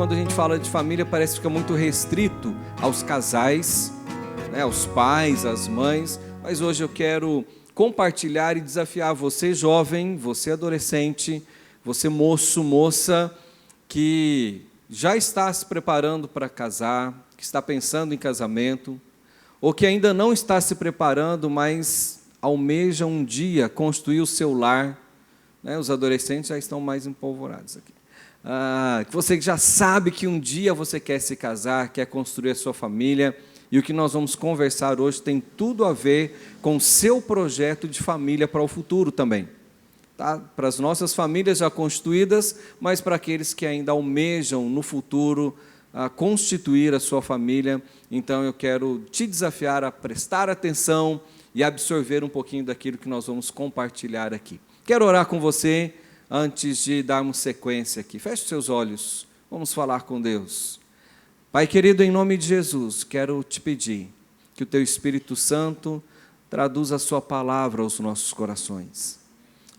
quando a gente fala de família, parece que fica muito restrito aos casais, né, aos pais, às mães. Mas hoje eu quero compartilhar e desafiar você, jovem, você adolescente, você moço, moça, que já está se preparando para casar, que está pensando em casamento, ou que ainda não está se preparando, mas almeja um dia construir o seu lar, né? Os adolescentes já estão mais empolvorados aqui. Você já sabe que um dia você quer se casar, quer construir a sua família, e o que nós vamos conversar hoje tem tudo a ver com o seu projeto de família para o futuro também. Tá? Para as nossas famílias já constituídas, mas para aqueles que ainda almejam no futuro constituir a sua família. Então eu quero te desafiar a prestar atenção e absorver um pouquinho daquilo que nós vamos compartilhar aqui. Quero orar com você antes de darmos sequência aqui. Feche seus olhos, vamos falar com Deus. Pai querido, em nome de Jesus, quero te pedir que o Teu Espírito Santo traduza a Sua palavra aos nossos corações.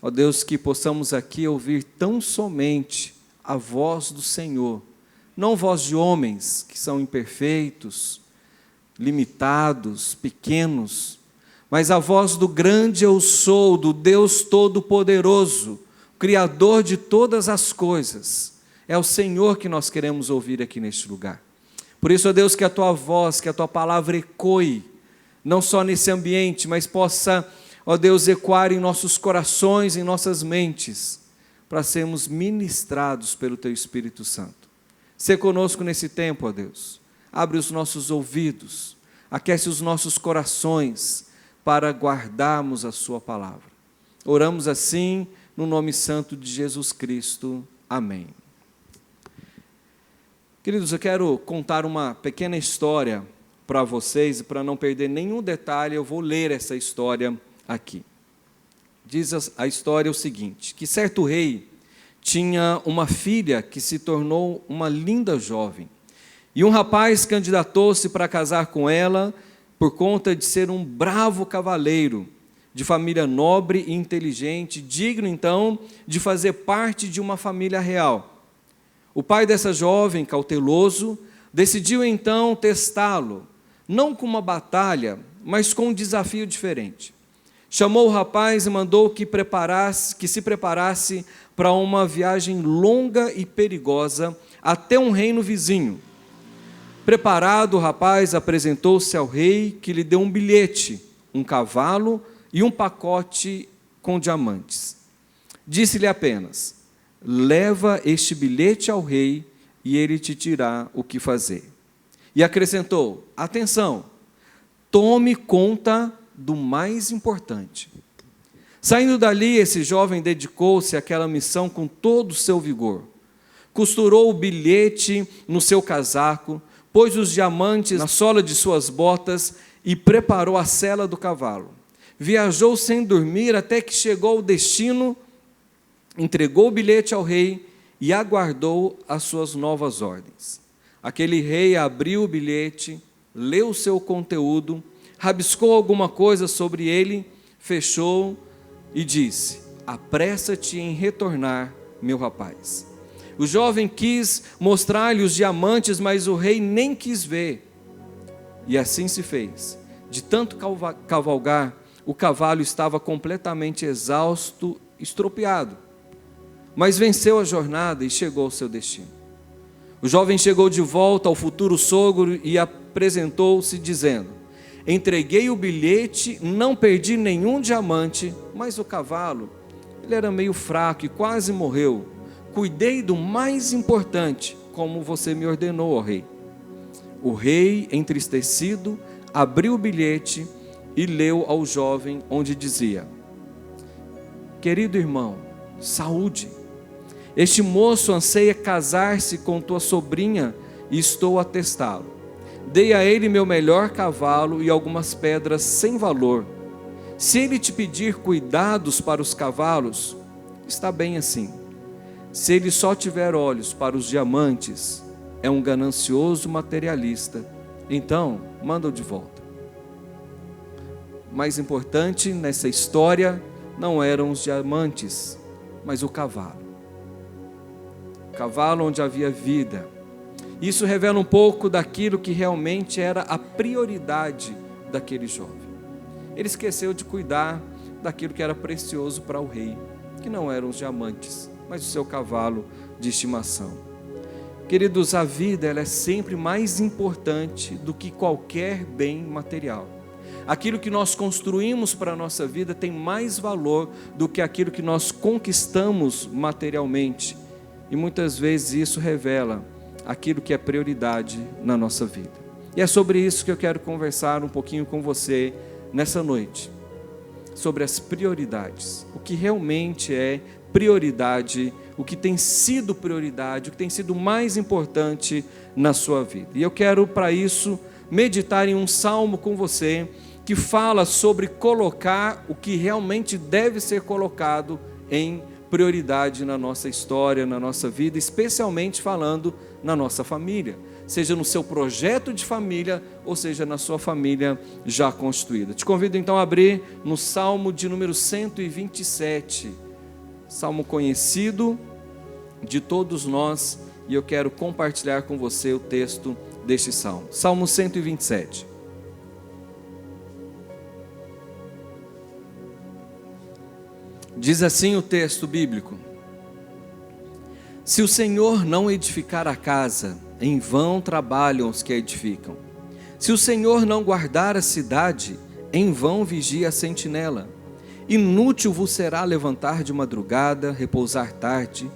Ó Deus, que possamos aqui ouvir tão somente a voz do Senhor, não voz de homens que são imperfeitos, limitados, pequenos, mas a voz do grande eu sou, do Deus Todo-Poderoso, Criador de todas as coisas. É o Senhor que nós queremos ouvir aqui neste lugar. Por isso, ó Deus, que a Tua voz, que a Tua palavra ecoe, não só nesse ambiente, mas possa, ó Deus, ecoar em nossos corações, em nossas mentes, para sermos ministrados pelo Teu Espírito Santo. Sê conosco nesse tempo, ó Deus. Abre os nossos ouvidos, aquece os nossos corações, para guardarmos a Sua palavra. Oramos assim, no nome santo de Jesus Cristo. Amém. Queridos, eu quero contar uma pequena história para vocês, e para não perder nenhum detalhe, eu vou ler essa história aqui. Diz a história o seguinte, que certo rei tinha uma filha que se tornou uma linda jovem, e um rapaz candidatou-se para casar com ela, por conta de ser um bravo cavaleiro, de família nobre e inteligente, digno então de fazer parte de uma família real. O pai dessa jovem, cauteloso, decidiu então testá-lo, não com uma batalha, mas com um desafio diferente. Chamou o rapaz e mandou que se preparasse para uma viagem longa e perigosa até um reino vizinho. Preparado, o rapaz apresentou-se ao rei, que lhe deu um bilhete, um cavalo e um pacote com diamantes. Disse-lhe apenas: leva este bilhete ao rei e ele te dirá o que fazer. E acrescentou: atenção, tome conta do mais importante. Saindo dali, esse jovem dedicou-se àquela missão com todo o seu vigor. Costurou o bilhete no seu casaco, pôs os diamantes na sola de suas botas e preparou a sela do cavalo. Viajou sem dormir até que chegou ao destino, entregou o bilhete ao rei e aguardou as suas novas ordens. Aquele rei abriu o bilhete, leu o seu conteúdo, rabiscou alguma coisa sobre ele, fechou e disse: apressa-te em retornar, meu rapaz. O jovem quis mostrar-lhe os diamantes, mas o rei nem quis ver. E assim se fez. De tanto cavalgar, o cavalo estava completamente exausto, estropiado. Mas venceu a jornada e chegou ao seu destino. O jovem chegou de volta ao futuro sogro e apresentou-se dizendo: entreguei o bilhete, não perdi nenhum diamante, mas o cavalo, ele era meio fraco e quase morreu. Cuidei do mais importante, como você me ordenou, ó rei. O rei, entristecido, abriu o bilhete e leu ao jovem, onde dizia: querido irmão, saúde. Este moço anseia casar-se com tua sobrinha e estou a testá-lo. Dei a ele meu melhor cavalo e algumas pedras sem valor. Se ele te pedir cuidados para os cavalos, está bem assim. Se ele só tiver olhos para os diamantes, é um ganancioso materialista. Então, manda-o de volta. Mais importante nessa história não eram os diamantes, mas o cavalo. O cavalo onde havia vida, Isso revela um pouco daquilo que realmente era a prioridade daquele jovem. Ele esqueceu de cuidar daquilo que era precioso para o rei, que não eram os diamantes, mas o seu cavalo de estimação. Queridos, a vida ela é sempre mais importante do que qualquer bem material. Aquilo que nós construímos para a nossa vida tem mais valor do que aquilo que nós conquistamos materialmente. E muitas vezes isso revela aquilo que é prioridade na nossa vida. E é sobre isso que eu quero conversar um pouquinho com você nessa noite. Sobre as prioridades. O que realmente é prioridade, o que tem sido prioridade, o que tem sido mais importante na sua vida. E eu quero, para isso, meditar em um salmo com você, que fala sobre colocar o que realmente deve ser colocado em prioridade na nossa história, na nossa vida, especialmente falando na nossa família, seja no seu projeto de família, ou seja na sua família já constituída. Te convido então a abrir no Salmo de número 127, salmo conhecido de todos nós, e eu quero compartilhar com você o texto deste salmo. Salmo 127. Diz assim o texto bíblico: se o Senhor não edificar a casa, em vão trabalham os que a edificam. Se o Senhor não guardar a cidade, em vão vigia a sentinela. Inútil vos será levantar de madrugada, repousar tarde,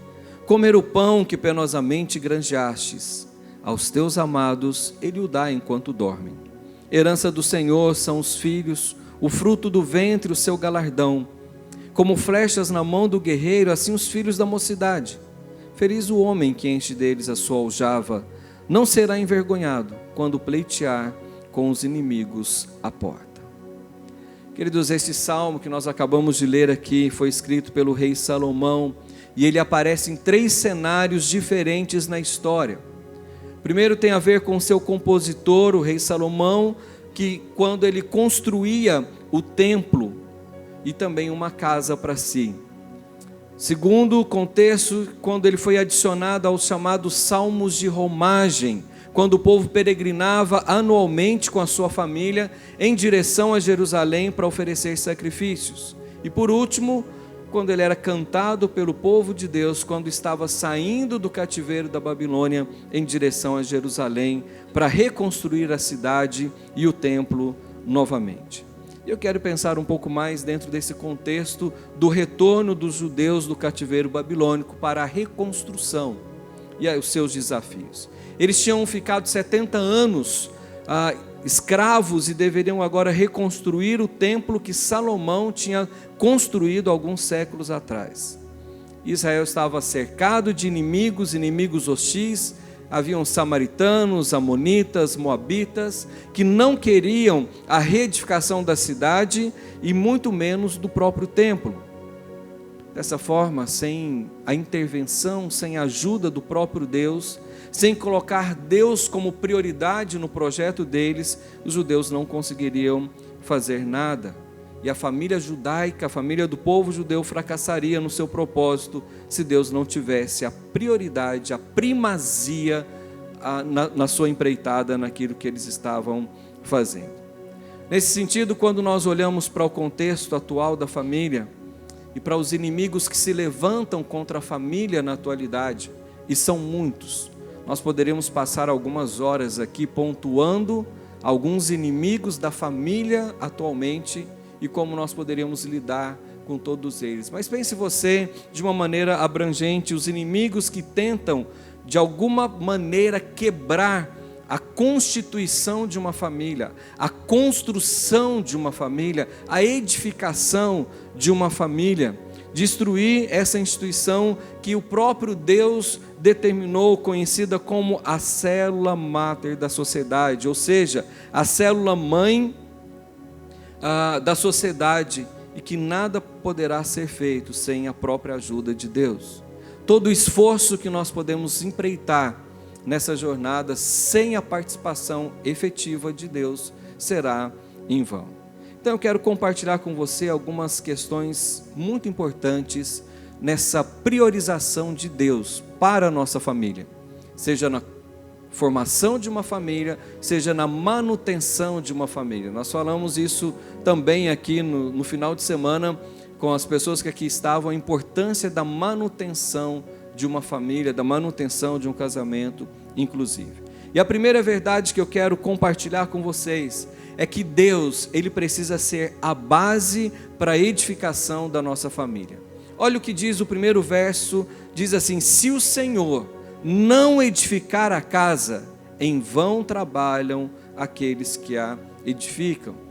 comer o pão que penosamente granjeastes. Aos teus amados ele o dá enquanto dormem. Herança do Senhor são os filhos, o fruto do ventre o seu galardão. Como flechas na mão do guerreiro, assim os filhos da mocidade. Feliz o homem que enche deles a sua aljava, não será envergonhado quando pleitear com os inimigos à porta. Queridos, este salmo que nós acabamos de ler aqui foi escrito pelo rei Salomão, e ele aparece em 3 cenários diferentes na história. Primeiro tem a ver com o seu compositor, o rei Salomão, que quando ele construía o templo e também uma casa para si. Segundo contexto, quando ele foi adicionado aos chamados salmos de romagem, quando o povo peregrinava anualmente com a sua família em direção a Jerusalém para oferecer sacrifícios. E por último, quando ele era cantado pelo povo de Deus, quando estava saindo do cativeiro da Babilônia em direção a Jerusalém para reconstruir a cidade e o templo novamente. Eu quero pensar um pouco mais dentro desse contexto do retorno dos judeus do cativeiro babilônico para a reconstrução e os seus desafios. Eles tinham ficado 70 anos escravos e deveriam agora reconstruir o templo que Salomão tinha construído alguns séculos atrás. Israel estava cercado de inimigos hostis. Haviam samaritanos, amonitas, moabitas, que não queriam a reedificação da cidade e muito menos do próprio templo. Dessa forma, sem a intervenção, sem a ajuda do próprio Deus, sem colocar Deus como prioridade no projeto deles, os judeus não conseguiriam fazer nada. E a família judaica, a família do povo judeu fracassaria no seu propósito se Deus não tivesse a prioridade, a primazia na sua empreitada, naquilo que eles estavam fazendo. Nesse sentido, quando nós olhamos para o contexto atual da família e para os inimigos que se levantam contra a família na atualidade, e são muitos, nós poderíamos passar algumas horas aqui pontuando alguns inimigos da família atualmente e como nós poderíamos lidar com todos eles. Mas pense você de uma maneira abrangente, os inimigos que tentam de alguma maneira quebrar a constituição de uma família, a construção de uma família, a edificação de uma família, destruir essa instituição que o próprio Deus determinou, conhecida como a célula máter da sociedade, ou seja, a célula mãe da sociedade, e que nada poderá ser feito sem a própria ajuda de Deus. Todo o esforço que nós podemos empreitar nessa jornada sem a participação efetiva de Deus será em vão. Então eu quero compartilhar com você algumas questões muito importantes nessa priorização de Deus para a nossa família, seja formação de uma família, seja na manutenção de uma família. Nós falamos isso também aqui no final de semana com as pessoas que aqui estavam, a importância da manutenção de uma família, da manutenção de um casamento, inclusive. E a primeira verdade que eu quero compartilhar com vocês é que Deus, Ele precisa ser a base para a edificação da nossa família. Olha o que diz o primeiro verso, diz assim: se o Senhor não edificar a casa, em vão trabalham aqueles que a edificam.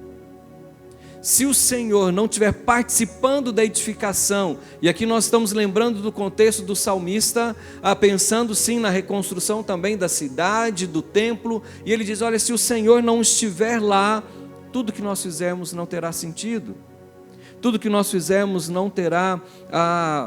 Se o Senhor não estiver participando da edificação, e aqui nós estamos lembrando do contexto do salmista, pensando sim na reconstrução também da cidade, do templo, e ele diz: olha, se o Senhor não estiver lá, tudo que nós fizermos não terá sentido, tudo que nós fizermos não terá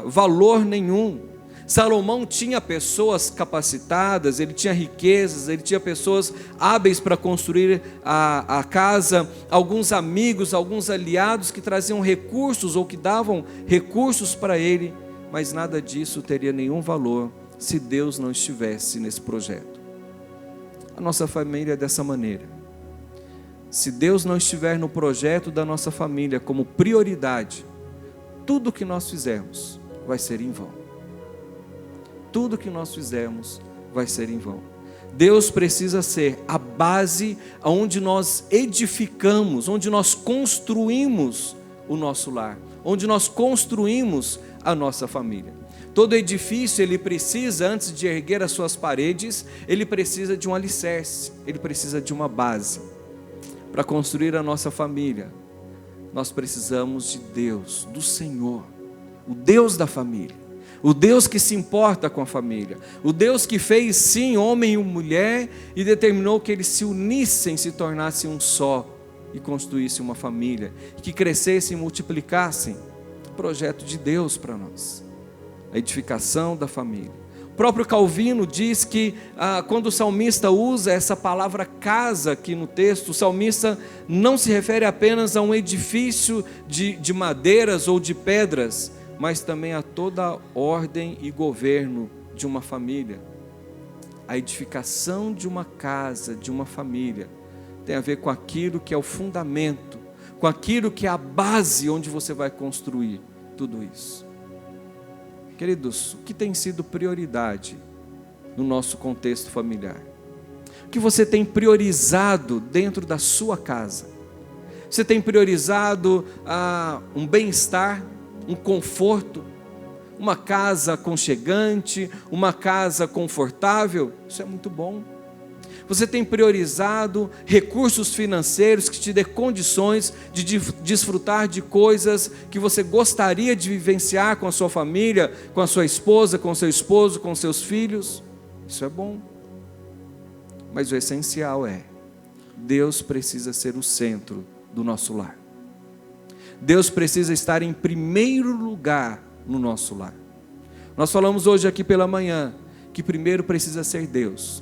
valor nenhum. Salomão tinha pessoas capacitadas, ele tinha riquezas, ele tinha pessoas hábeis para construir a casa, alguns amigos, alguns aliados que traziam recursos ou que davam recursos para ele, mas nada disso teria nenhum valor se Deus não estivesse nesse projeto. A nossa família é dessa maneira. Se Deus não estiver no projeto da nossa família como prioridade, tudo que nós fizermos vai ser em vão. Tudo que nós fizermos vai ser em vão. Deus precisa ser a base onde nós edificamos, onde nós construímos o nosso lar, onde nós construímos a nossa família. Todo edifício, ele precisa, antes de erguer as suas paredes, ele precisa de um alicerce, ele precisa de uma base. Para construir a nossa família, nós precisamos de Deus, do Senhor, o Deus da família. O Deus que se importa com a família, o Deus que fez sim homem e mulher e determinou que eles se unissem, se tornassem um só e construíssem uma família, que crescessem e multiplicassem. Projeto de Deus para nós, a edificação da família. O próprio Calvino diz que quando o salmista usa essa palavra casa aqui no texto, o salmista não se refere apenas a um edifício de madeiras ou de pedras, mas também a toda a ordem e governo de uma família. A edificação de uma casa, de uma família, tem a ver com aquilo que é o fundamento, com aquilo que é a base onde você vai construir tudo isso. Queridos, o que tem sido prioridade no nosso contexto familiar? O que você tem priorizado dentro da sua casa? Você tem priorizado um bem-estar, um conforto, uma casa aconchegante, uma casa confortável? Isso é muito bom. Você tem priorizado recursos financeiros que te dê condições de desfrutar de coisas que você gostaria de vivenciar com a sua família, com a sua esposa, com o seu esposo, com seus filhos? Isso é bom. Mas o essencial é: Deus precisa ser o centro do nosso lar. Deus precisa estar em primeiro lugar no nosso lar. Nós falamos hoje aqui pela manhã que primeiro precisa ser Deus,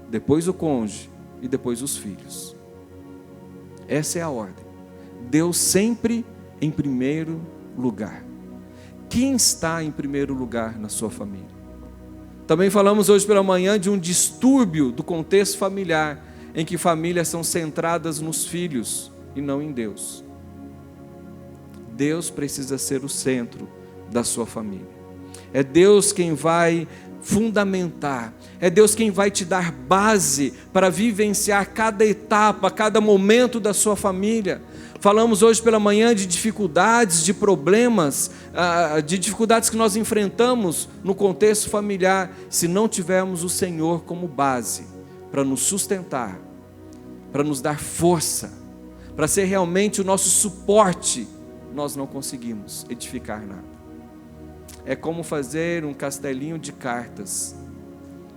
depois o cônjuge e depois os filhos. Essa é a ordem. Deus sempre em primeiro lugar. Quem está em primeiro lugar na sua família? Também falamos hoje pela manhã de um distúrbio do contexto familiar, em que famílias são centradas nos filhos e não em Deus. Deus precisa ser o centro da sua família. É Deus quem vai fundamentar, é Deus quem vai te dar base para vivenciar cada etapa, cada momento da sua família. Falamos hoje pela manhã de dificuldades, de problemas, de dificuldades que nós enfrentamos no contexto familiar, se não tivermos o Senhor como base para nos sustentar, para nos dar força, para ser realmente o nosso suporte, nós não conseguimos edificar nada. É como fazer um castelinho de cartas,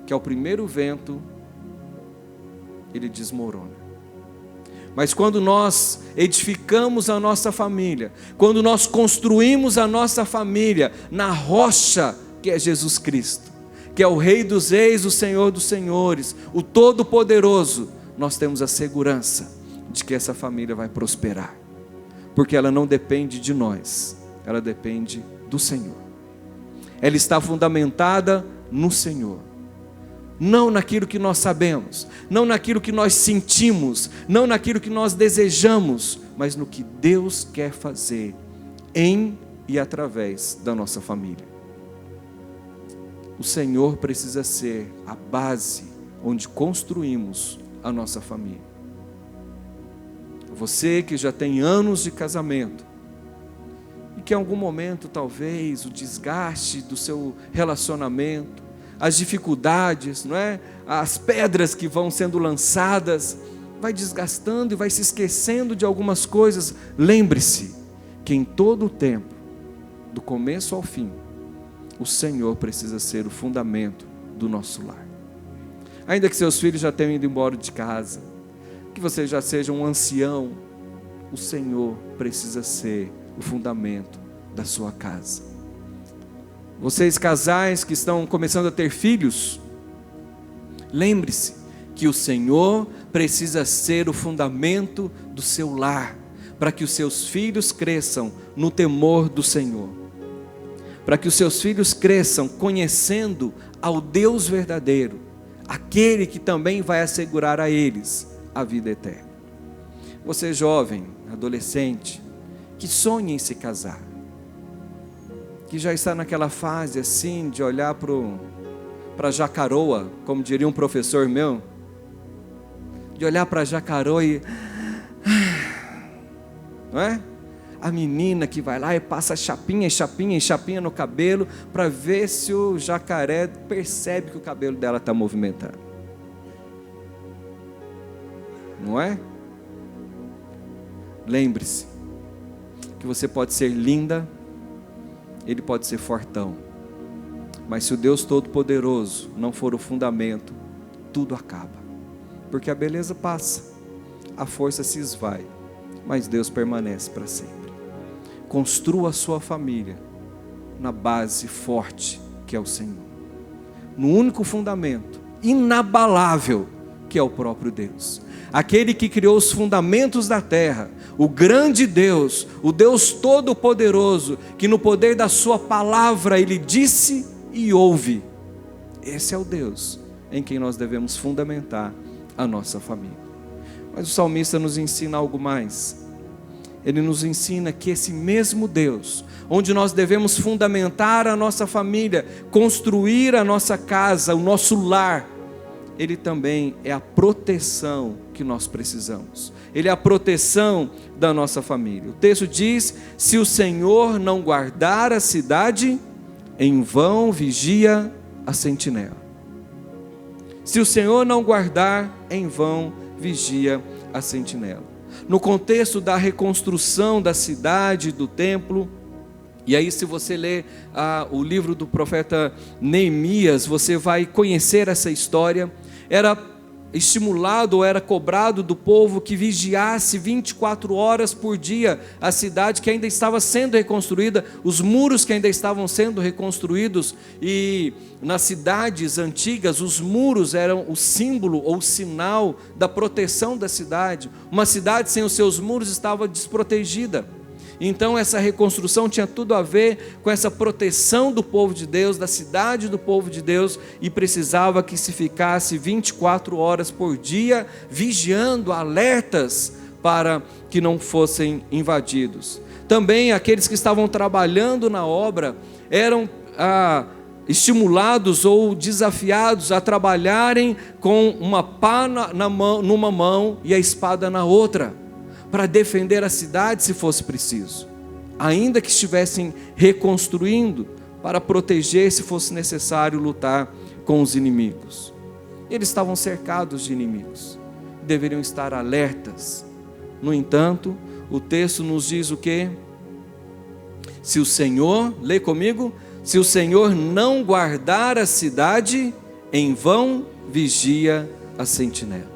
que ao primeiro vento, ele desmorona. Mas quando nós edificamos a nossa família, quando nós construímos a nossa família na rocha que é Jesus Cristo, que é o Rei dos Reis, o Senhor dos Senhores, o Todo-Poderoso, nós temos a segurança de que essa família vai prosperar, porque ela não depende de nós, ela depende do Senhor. Ela está fundamentada no Senhor. não naquilo que nós sabemos, não naquilo que nós sentimos, não naquilo que nós desejamos, mas no que Deus quer fazer em e através da nossa família. O Senhor precisa ser a base onde construímos a nossa família. Você que já tem anos de casamento e que em algum momento talvez o desgaste do seu relacionamento, as dificuldades, não é? As pedras que vão sendo lançadas, vai desgastando e vai se esquecendo de algumas coisas. Lembre-se que em todo o tempo, do começo ao fim, o Senhor precisa ser o fundamento do nosso lar. Ainda que seus filhos já tenham ido embora de casa, que você já seja um ancião, o Senhor precisa ser o fundamento da sua casa. Vocês casais que estão começando a ter filhos, lembre-se que o Senhor precisa ser o fundamento do seu lar, para que os seus filhos cresçam no temor do Senhor, para que os seus filhos cresçam conhecendo ao Deus verdadeiro, aquele que também vai assegurar a eles a vida eterna. Você jovem, adolescente, que sonha em se casar, que já está naquela fase assim de olhar para a jacaroa, como diria um professor meu, de olhar para a jacaroa e... não é? A menina que vai lá e passa chapinha no cabelo para ver se o jacaré percebe que o cabelo dela está movimentando. Não é? Lembre-se que você pode ser linda, ele pode ser fortão, mas se o Deus Todo-Poderoso não for o fundamento, tudo acaba, porque a beleza passa, a força se esvai, mas Deus permanece para sempre. Construa a sua família na base forte que é o Senhor, no único fundamento inabalável que é o próprio Deus, aquele que criou os fundamentos da terra, o grande Deus, o Deus Todo-Poderoso, que no poder da sua palavra Ele disse e ouve. Esse é o Deus em quem nós devemos fundamentar a nossa família. Mas o salmista nos ensina algo mais. Ele nos ensina que esse mesmo Deus, onde nós devemos fundamentar a nossa família, construir a nossa casa, o nosso lar, Ele também é a proteção que nós precisamos. Ele é a proteção da nossa família. O texto diz: se o Senhor não guardar a cidade, em vão vigia a sentinela. Se o Senhor não guardar, em vão vigia a sentinela. No contexto da reconstrução da cidade, do templo, e aí se você ler o livro do profeta Neemias, você vai conhecer essa história. Era estimulado ou era cobrado do povo que vigiasse 24 horas por dia a cidade que ainda estava sendo reconstruída, os muros que ainda estavam sendo reconstruídos. E nas cidades antigas os muros eram o símbolo ou o sinal da proteção da cidade. Uma cidade sem os seus muros estava desprotegida. Então essa reconstrução tinha tudo a ver com essa proteção do povo de Deus, da cidade do povo de Deus, e precisava que se ficasse 24 horas por dia, vigiando, alertas, para que não fossem invadidos. Também aqueles que estavam trabalhando na obra eram estimulados ou desafiados a trabalharem com uma pá numa mão e a espada na outra, para defender a cidade se fosse preciso, ainda que estivessem reconstruindo, para proteger se fosse necessário lutar com os inimigos. Eles estavam cercados de inimigos, deveriam estar alertas. No entanto, o texto nos diz o quê? Se o Senhor, lê comigo, se o Senhor não guardar a cidade, em vão vigia a sentinela.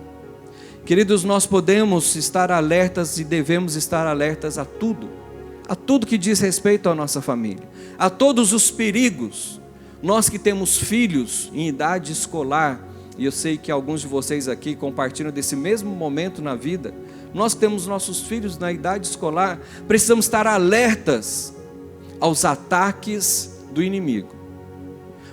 Queridos, nós podemos estar alertas e devemos estar alertas a tudo que diz respeito à nossa família, a todos os perigos. Nós que temos filhos em idade escolar, e eu sei que alguns de vocês aqui compartilham desse mesmo momento na vida, nós que temos nossos filhos na idade escolar, precisamos estar alertas aos ataques do inimigo,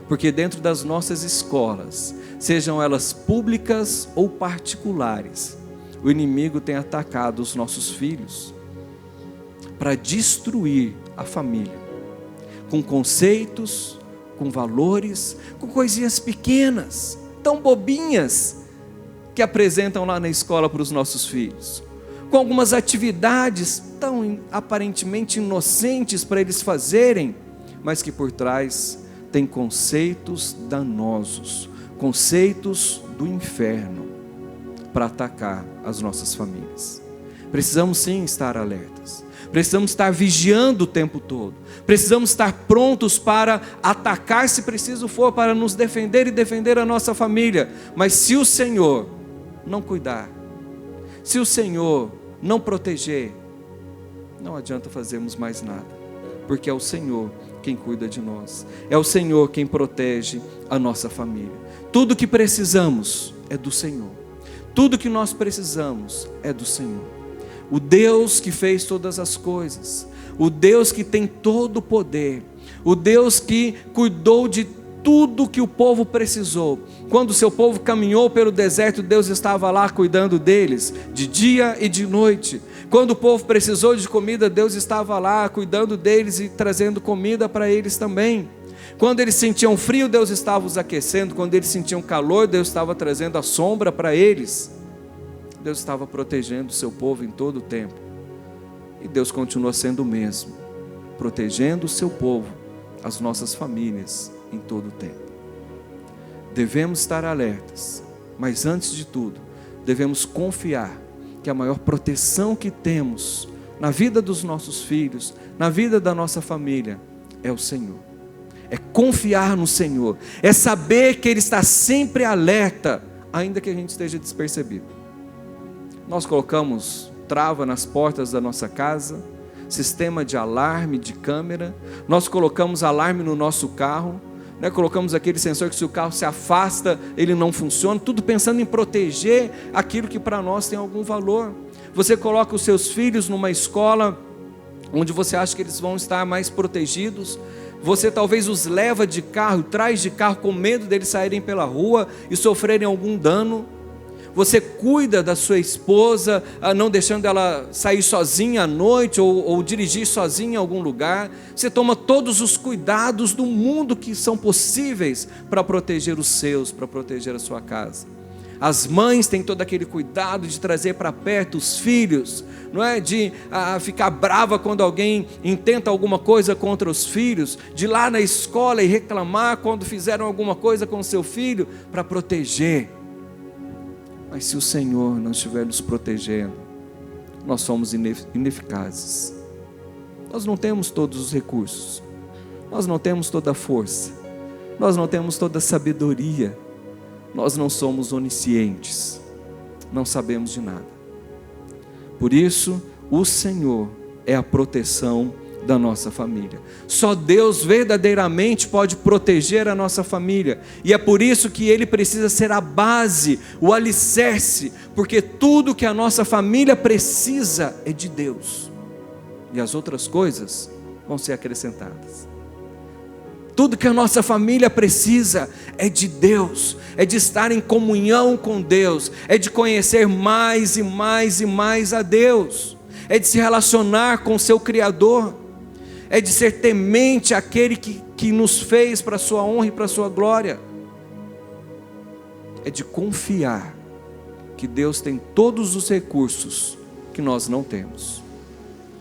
porque dentro das nossas escolas sejam elas públicas ou particulares, o inimigo tem atacado os nossos filhos para destruir a família, com conceitos, com valores, com coisinhas pequenas, tão bobinhas, que apresentam lá na escola para os nossos filhos, com algumas atividades tão aparentemente inocentes para eles fazerem, mas que por trás tem conceitos danosos, conceitos do inferno, para atacar as nossas famílias. Precisamos sim estar alertas, precisamos estar vigiando o tempo todo, precisamos estar prontos para atacar se preciso for, para nos defender e defender a nossa família. Mas se o Senhor não cuidar, se o Senhor não proteger, não adianta fazermos mais nada, porque é o Senhor quem cuida de nós, é o Senhor quem protege a nossa família. Tudo que precisamos é do Senhor, tudo que nós precisamos é do Senhor. O Deus que fez todas as coisas, o Deus que tem todo o poder, o Deus que cuidou de tudo que o povo precisou. Quando o seu povo caminhou pelo deserto, Deus estava lá cuidando deles, de dia e de noite. Quando o povo precisou de comida, Deus estava lá cuidando deles e trazendo comida para eles também. Quando eles sentiam frio, Deus estava os aquecendo. Quando eles sentiam calor, Deus estava trazendo a sombra para eles. Deus estava protegendo o seu povo em todo o tempo. E Deus continua sendo o mesmo, protegendo o seu povo, as nossas famílias, em todo o tempo. Devemos estar alertas, mas antes de tudo, devemos confiar que a maior proteção que temos na vida dos nossos filhos, na vida da nossa família, é o Senhor. É confiar no Senhor, é saber que Ele está sempre alerta, ainda que a gente esteja despercebido. Nós colocamos trava nas portas da nossa casa, sistema de alarme, de câmera, nós colocamos alarme no nosso carro, colocamos aquele sensor que se o carro se afasta, ele não funciona, tudo pensando em proteger aquilo que para nós tem algum valor. Você coloca os seus filhos numa escola onde você acha que eles vão estar mais protegidos, você talvez os leva de carro, traz de carro com medo deles saírem pela rua e sofrerem algum dano. Você cuida da sua esposa, não deixando ela sair sozinha à noite ou dirigir sozinha em algum lugar. Você toma todos os cuidados do mundo que são possíveis para proteger os seus, para proteger a sua casa. As mães têm todo aquele cuidado de trazer para perto os filhos, não é? De ficar brava quando alguém intenta alguma coisa contra os filhos, de ir lá na escola e reclamar quando fizeram alguma coisa com o seu filho, para proteger. Mas se o Senhor não estiver nos protegendo, nós somos ineficazes. Nós não temos todos os recursos, nós não temos toda a força, nós não temos toda a sabedoria, nós não somos oniscientes, não sabemos de nada. Por isso, o Senhor é a proteção da nossa família. Só Deus verdadeiramente pode proteger a nossa família, e é por isso que Ele precisa ser a base, o alicerce, porque tudo que a nossa família precisa é de Deus, e as outras coisas vão ser acrescentadas. Tudo que a nossa família precisa é de Deus, é de estar em comunhão com Deus, é de conhecer mais e mais e mais a Deus, é de se relacionar com o seu Criador, é de ser temente àquele que nos fez para a sua honra e para a sua glória. É de confiar que Deus tem todos os recursos que nós não temos,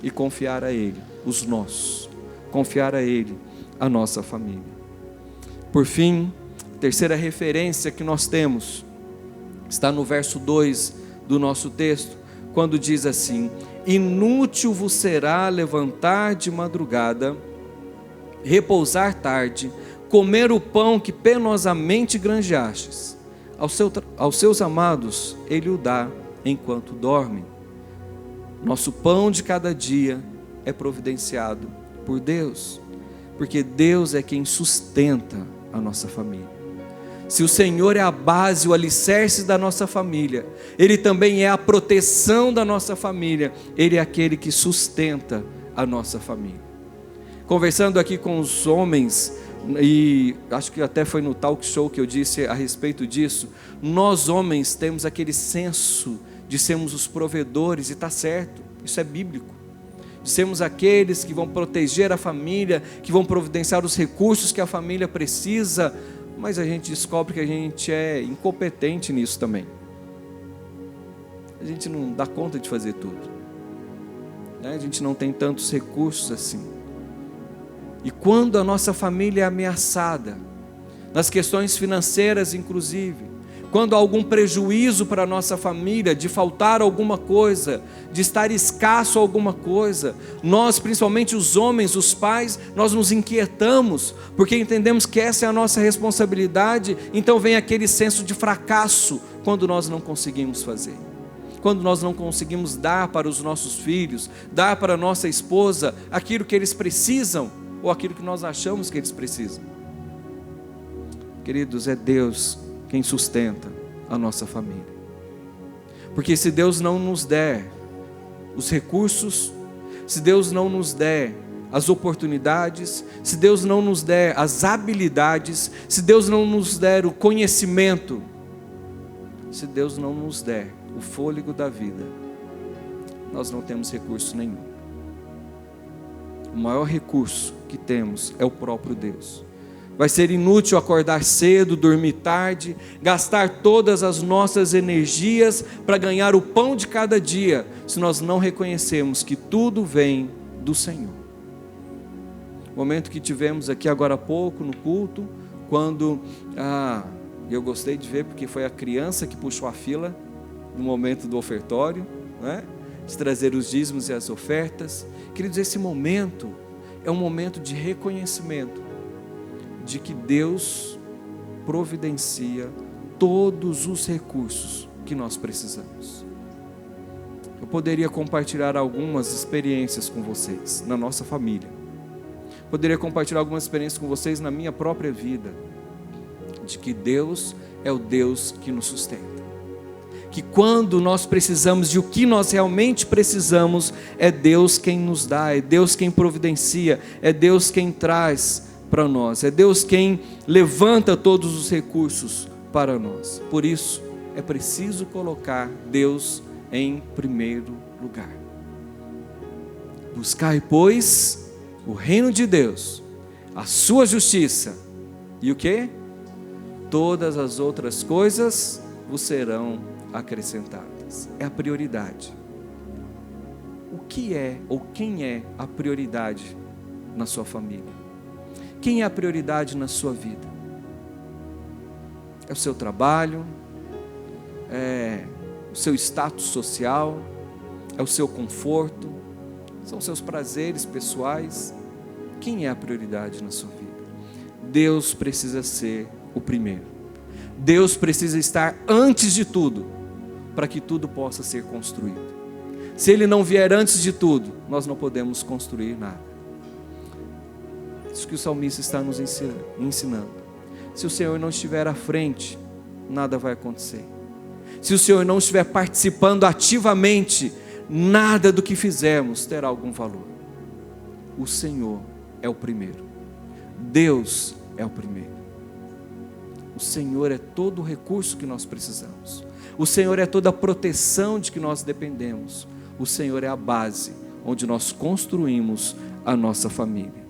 e confiar a Ele os nossos, confiar a Ele a nossa família. Por fim, terceira referência que nós temos está no verso 2 do nosso texto, quando diz assim: inútil vos será levantar de madrugada, repousar tarde, comer o pão que penosamente granjeastes. Aos seus amados Ele o dá enquanto dormem. Nosso pão de cada dia é providenciado por Deus, porque Deus é quem sustenta a nossa família. Se o Senhor é a base, o alicerce da nossa família, Ele também é a proteção da nossa família, Ele é aquele que sustenta a nossa família. Conversando aqui com os homens e acho que até foi no talk show que eu disse a respeito disso, nós homens temos aquele senso de sermos os provedores, e está certo, isso é bíblico, de sermos aqueles que vão proteger a família, que vão providenciar os recursos que a família precisa, mas a gente descobre que a gente é incompetente nisso também. A gente não dá conta de fazer tudo, né? A gente não tem tantos recursos assim. E quando a nossa família é ameaçada, nas questões financeiras inclusive, quando há algum prejuízo para a nossa família, de faltar alguma coisa, de estar escasso alguma coisa, nós, principalmente os homens, os pais, nós nos inquietamos, porque entendemos que essa é a nossa responsabilidade, então vem aquele senso de fracasso, quando nós não conseguimos fazer. Quando nós não conseguimos dar para os nossos filhos, dar para a nossa esposa, aquilo que eles precisam, ou aquilo que nós achamos que eles precisam. Queridos, é Deus quem sustenta a nossa família. Porque se Deus não nos der os recursos, se Deus não nos der as oportunidades, se Deus não nos der as habilidades, se Deus não nos der o conhecimento, se Deus não nos der o fôlego da vida, nós não temos recurso nenhum. O maior recurso que temos é o próprio Deus. Vai ser inútil acordar cedo, dormir tarde, gastar todas as nossas energias para ganhar o pão de cada dia, se nós não reconhecemos que tudo vem do Senhor. O momento que tivemos aqui agora há pouco no culto, quando eu gostei de ver, porque foi a criança que puxou a fila no momento do ofertório, né? De trazer os dízimos e as ofertas. Queridos, esse momento é um momento de reconhecimento de que Deus providencia todos os recursos que nós precisamos. Eu poderia compartilhar algumas experiências com vocês na nossa família. Poderia compartilhar algumas experiências com vocês na minha própria vida, de que Deus é o Deus que nos sustenta. Que quando nós precisamos de o que nós realmente precisamos, é Deus quem nos dá, é Deus quem providencia, é Deus quem traz para nós, é Deus quem levanta todos os recursos para nós. Por isso, é preciso colocar Deus em primeiro lugar. Buscai, pois, o reino de Deus, a sua justiça, e o quê? Todas as outras coisas vos serão acrescentadas. É a prioridade. O que é ou quem é a prioridade na sua família? Quem é a prioridade na sua vida? É o seu trabalho? É o seu status social? É o seu conforto? São os seus prazeres pessoais? Quem é a prioridade na sua vida? Deus precisa ser o primeiro. Deus precisa estar antes de tudo, para que tudo possa ser construído. Se Ele não vier antes de tudo, nós não podemos construir nada. Isso que o salmista está nos ensinando. Se o Senhor não estiver à frente, nada vai acontecer. Se o Senhor não estiver participando ativamente, nada do que fizermos terá algum valor. O Senhor é o primeiro. Deus é o primeiro. O Senhor é todo o recurso que nós precisamos. O Senhor é toda a proteção de que nós dependemos. O Senhor é a base onde nós construímos a nossa família.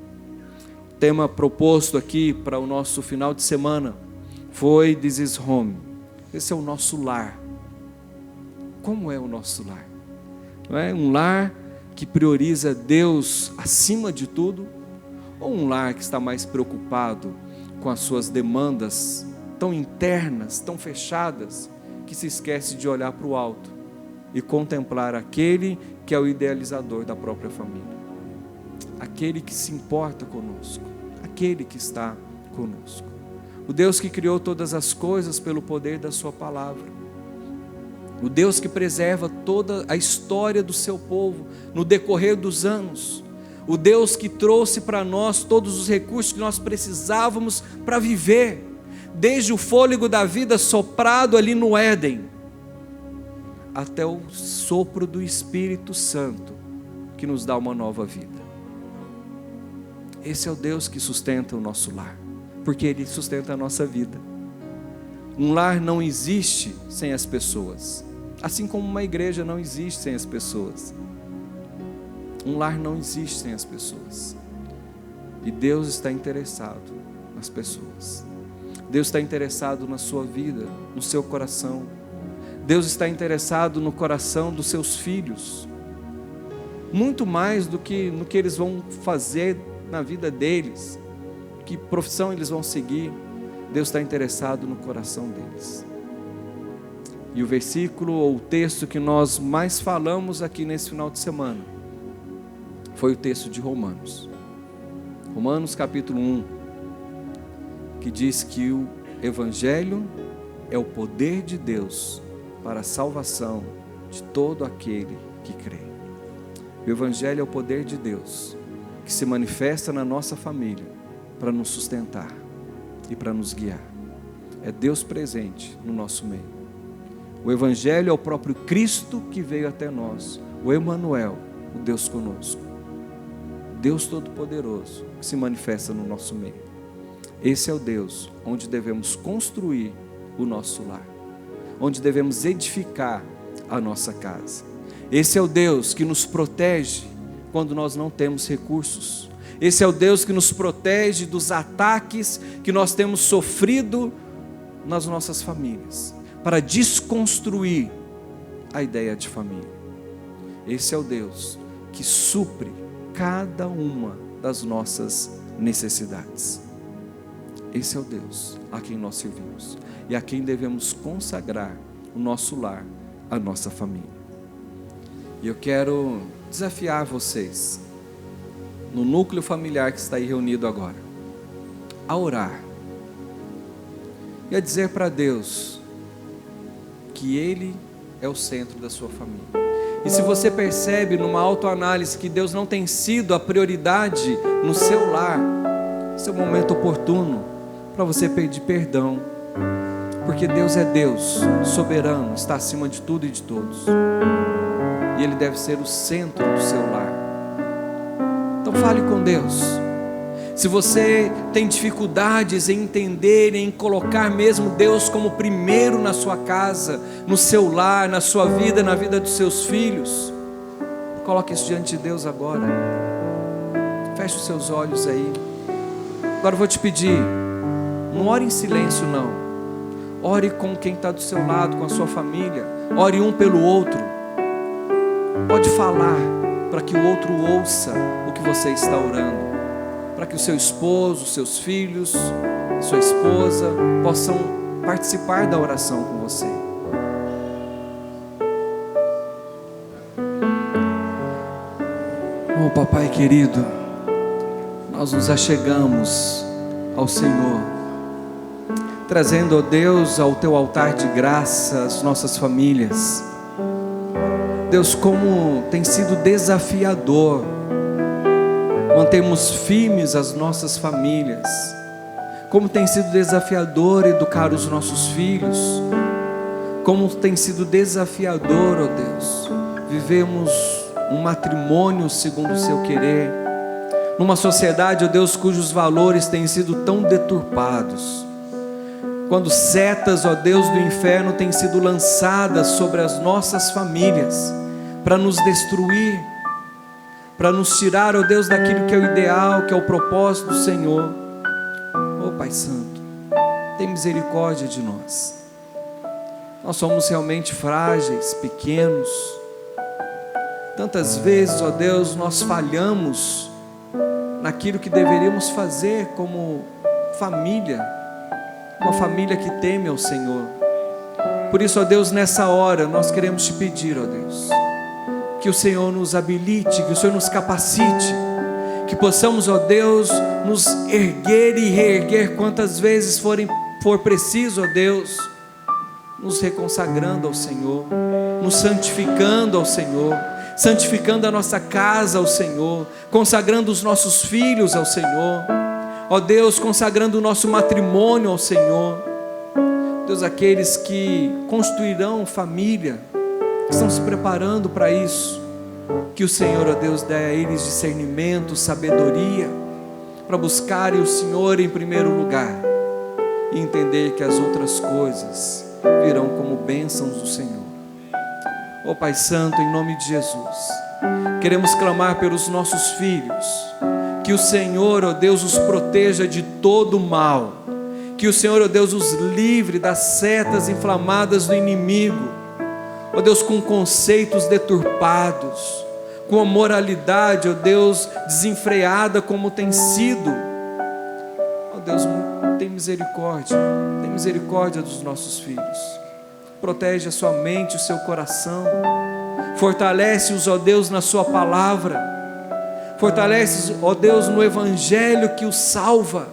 O tema proposto aqui para o nosso final de semana foi This is Home. Esse é o nosso lar. Como é o nosso lar? Não é um lar que prioriza Deus acima de tudo? Ou um lar que está mais preocupado com as suas demandas tão internas, tão fechadas, que se esquece de olhar para o alto e contemplar aquele que é o idealizador da própria família, aquele que se importa conosco, aquele que está conosco, o Deus que criou todas as coisas pelo poder da sua palavra, o Deus que preserva toda a história do seu povo no decorrer dos anos, o Deus que trouxe para nós todos os recursos que nós precisávamos para viver, desde o fôlego da vida soprado ali no Éden, até o sopro do Espírito Santo, que nos dá uma nova vida. Esse é o Deus que sustenta o nosso lar. porque Ele sustenta a nossa vida. Um lar não existe sem as pessoas, assim como uma igreja não existe sem as pessoas. Um lar não existe sem as pessoas. E Deus está interessado nas pessoas. Deus está interessado na sua vida, no seu coração. Deus está interessado no coração dos seus filhos, muito mais do que no que eles vão fazer na vida deles, que profissão eles vão seguir. Deus está interessado no coração deles. E o versículo ou o texto que nós mais falamos aqui nesse final de semana foi o texto de Romanos. Romanos capítulo 1, que diz que o Evangelho é o poder de Deus para a salvação de todo aquele que crê. O Evangelho é o poder de Deus que se manifesta na nossa família para nos sustentar e para nos guiar. É Deus presente no nosso meio. O Evangelho é o próprio Cristo que veio até nós, o Emanuel, o Deus conosco. Deus Todo-Poderoso que se manifesta no nosso meio. Esse é o Deus onde devemos construir o nosso lar, onde devemos edificar a nossa casa. Esse é o Deus que nos protege quando nós não temos recursos. Esse é o Deus que nos protege dos ataques que nós temos sofrido nas nossas famílias, para desconstruir a ideia de família. Esse é o Deus que supre cada uma das nossas necessidades. Esse é o Deus a quem nós servimos e a quem devemos consagrar o nosso lar, a nossa família. E eu quero desafiar vocês, no núcleo familiar que está aí reunido agora, a orar e a dizer para Deus que Ele é o centro da sua família. E se você percebe numa autoanálise que Deus não tem sido a prioridade no seu lar, esse é o momento oportuno para você pedir perdão, porque Deus é Deus, soberano, está acima de tudo e de todos, e Ele deve ser o centro do seu lar. Então fale com Deus. Se você tem dificuldades em entender, em colocar mesmo Deus como primeiro na sua casa, no seu lar, na sua vida, na vida dos seus filhos, coloque isso diante de Deus agora. Feche os seus olhos aí. Agora eu vou te pedir, não ore em silêncio não. Ore com quem está do seu lado, com a sua família. Ore um pelo outro. Pode falar para que o outro ouça o que você está orando, para que o seu esposo, os seus filhos, sua esposa possam participar da oração com você. Oh, Papai querido, nós nos achegamos ao Senhor, trazendo, ó Deus, ao Teu altar de graça as nossas famílias. Deus, como tem sido desafiador mantermos firmes as nossas famílias, como tem sido desafiador educar os nossos filhos, como tem sido desafiador, ó Deus, vivemos um matrimônio segundo o seu querer, numa sociedade, ó Deus, cujos valores têm sido tão deturpados, quando setas, ó Deus, do inferno têm sido lançadas sobre as nossas famílias, para nos destruir, para nos tirar, ó Deus, daquilo que é o ideal, que é o propósito do Senhor. Ó Pai Santo, tem misericórdia de nós. Nós somos realmente frágeis, pequenos. Tantas vezes, ó Deus, nós falhamos naquilo que deveríamos fazer como família, uma família que teme ao Senhor. Por isso, ó Deus, nessa hora nós queremos te pedir, ó Deus, que o Senhor nos habilite, que o Senhor nos capacite, que possamos, ó Deus, nos erguer e reerguer quantas vezes for preciso, ó Deus, nos reconsagrando ao Senhor, nos santificando ao Senhor, santificando a nossa casa ao Senhor, consagrando os nossos filhos ao Senhor, ó Deus, consagrando o nosso matrimônio ao Senhor. Deus, aqueles que construirão família, estão se preparando para isso, que o Senhor, ó Deus, dê a eles discernimento, sabedoria, para buscarem o Senhor em primeiro lugar e entender que as outras coisas virão como bênçãos do Senhor. Ó Pai Santo, em nome de Jesus, queremos clamar pelos nossos filhos, que o Senhor, ó Deus, os proteja de todo mal, que o Senhor, ó Deus, os livre das setas inflamadas do inimigo, ó Deus, com conceitos deturpados, com a moralidade, ó Deus, desenfreada como tem sido. Ó Deus, tem misericórdia dos nossos filhos. Protege a sua mente, o seu coração. Fortalece-os, ó Deus, na sua palavra. Fortalece-os, ó Deus, no evangelho que os salva.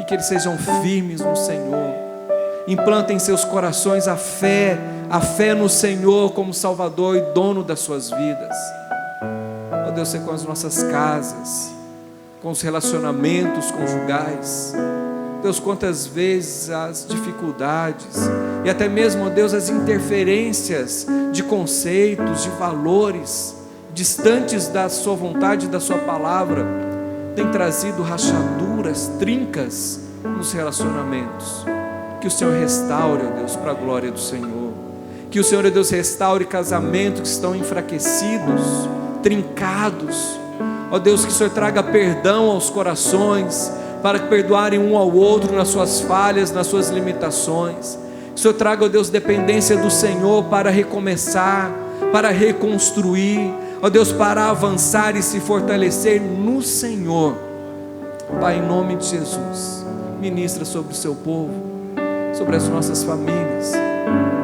E que eles sejam firmes no Senhor. Implantem em seus corações a fé no Senhor como Salvador e dono das suas vidas. Ó Deus, seja com as nossas casas, com os relacionamentos conjugais. Deus, quantas vezes as dificuldades e até mesmo, ó Deus, as interferências de conceitos, de valores distantes da sua vontade e da sua palavra tem trazido rachaduras, trincas nos relacionamentos. Que o Senhor restaure, ó Deus, para a glória do Senhor. Que o Senhor, ó Deus, restaure casamentos que estão enfraquecidos, trincados. Ó Deus, que o Senhor traga perdão aos corações, para perdoarem um ao outro nas suas falhas, nas suas limitações. Que o Senhor traga, ó Deus, dependência do Senhor para recomeçar, para reconstruir, ó Deus, para avançar e se fortalecer no Senhor. Pai, em nome de Jesus, ministra sobre o seu povo, sobre as nossas famílias,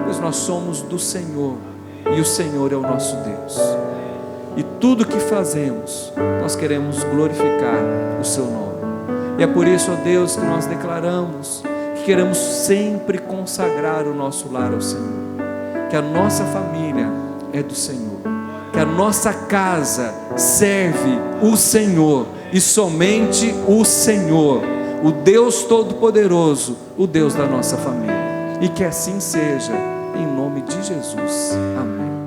pois nós somos do Senhor e o Senhor é o nosso Deus. E tudo que fazemos, nós queremos glorificar o seu nome. E é por isso, ó Deus, que nós declaramos que queremos sempre consagrar o nosso lar ao Senhor, que a nossa família é do Senhor, que a nossa casa serve o Senhor e somente o Senhor, o Deus Todo-Poderoso, o Deus da nossa família. E que assim seja, em nome de Jesus. Amém.